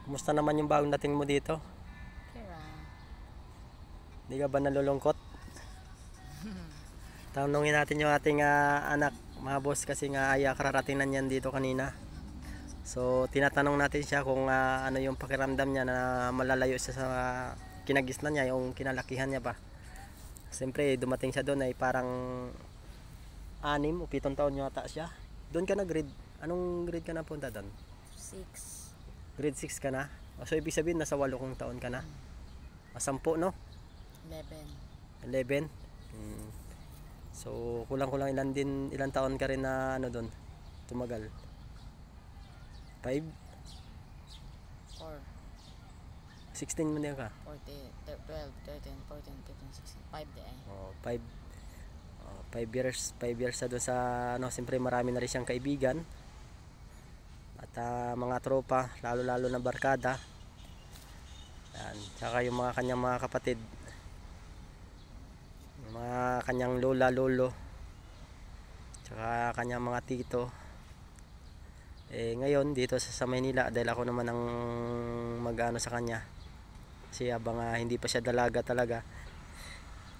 Kumusta naman yung bagong dating mo dito? Kira. Hindi ka ba nalulungkot? Tanungin natin yung ating anak, mga boss, kasi nga ay kararating na niyan dito kanina. So tinatanong natin siya kung ano yung pakiramdam niya na malalayo siya sa kinagisnan niya, yung kinalakihan niya pa. Siyempre dumating siya doon ay parang 6 o 7 taon yata siya. Doon ka na grade, anong grade ka na punta doon? 6. Grade 6 ka na? So ibig sabihin nasa 8 taon ka na? 10 no? 11. 11? So kulang-kulang ilang taon ka rin na ano doon tumagal? 5? 4. 16 mo na ka? 12, 13, 14, 15, 16. 5 di ay. Oh, 5. 5 years na doon sa ano, siyempre marami na rin siyang kaibigan. At mga tropa, lalo-lalo na barkada. Yan, tsaka yung mga kanyang mga kapatid. Yung mga kanyang lola, lolo. Tsaka kanyang mga tito. Ngayon dito sa Maynila, dahil ako naman ang mag-ano sa kanya. Kasi habang hindi pa siya dalaga talaga,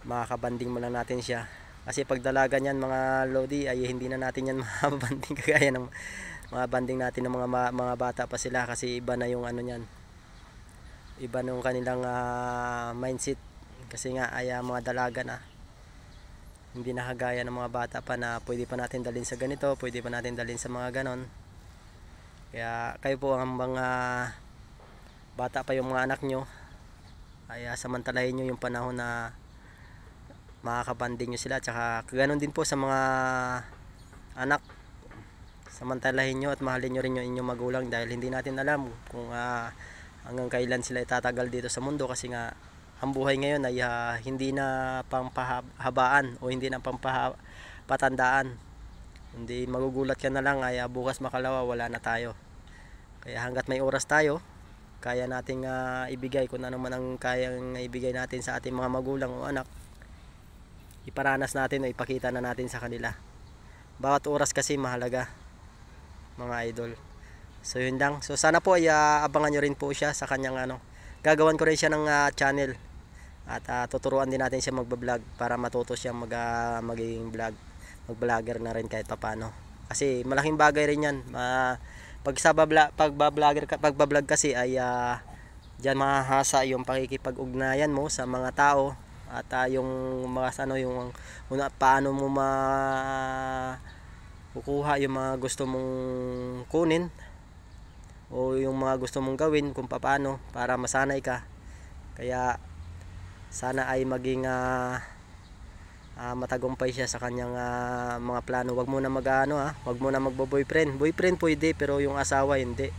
makakabanding mo lang natin siya. Kasi pag dalaga niyan mga lodi ay hindi na natin yan makabanding kagaya ng mga banding natin ng mga bata pa sila, kasi iba na yung ano niyan. Iba na yung kanilang mindset, kasi nga ay mga dalaga na. Hindi na kagaya ng mga bata pa na pwede pa natin dalhin sa ganito, pwede pa natin dalhin sa mga ganon. Kaya kayo po ang mga bata pa yung mga anak nyo, ay samantalahin nyo yung panahon na makakabanding nyo sila. Tsaka ganoon din po sa mga anak, samantalahin nyo at mahalin nyo rin yung inyong magulang, dahil hindi natin alam kung hanggang kailan sila itatagal dito sa mundo. Kasi nga ang buhay ngayon ay hindi na pampahabaan o hindi na pampatandaan. Hindi magugulat ka na lang ay bukas makalawa wala na tayo. Kaya hanggat may oras tayo, kaya nating ibigay kung ano man ang kayang ibigay natin sa ating mga magulang o anak, iparanas natin o ipakita na natin sa kanila. Bawat oras kasi mahalaga, mga idol. So yun lang. So sana po ay abangan nyo rin po siya sa kanyang ano. Gagawan ko rin siya ng channel. At tuturuan din natin siya magbablog para matuto siya maging vlog. Mag-vlogger na rin kahit papano. Kasi malaking bagay rin yan. Pagbablog kasi ay diyan mahahasa yung pakikipag-ugnayan mo sa mga tao. At yung mga ano, yung paano mo kukuha yung mga gusto mong kunin o yung mga gusto mong gawin, kung paano para masanay ka. Kaya sana ay maging matagumpay siya sa kanyang mga plano. Wag mo na wag mo na magbo-boyfriend. Boyfriend pwede, pero yung asawa hindi.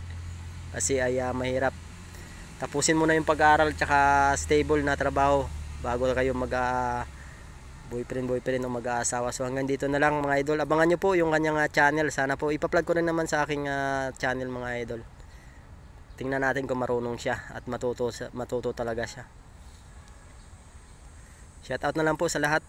Kasi ay mahirap. Tapusin mo na yung pag-aaral tsaka stable na trabaho bago kayo mag boyfriend o mag-aasawa. So hanggang dito na lang mga idol. Abangan nyo po yung kanyang channel. Sana po ipa-plug ko rin naman sa aking channel mga idol. Tingnan natin kung marunong siya at matuto talaga siya. Shout out na lang po sa lahat.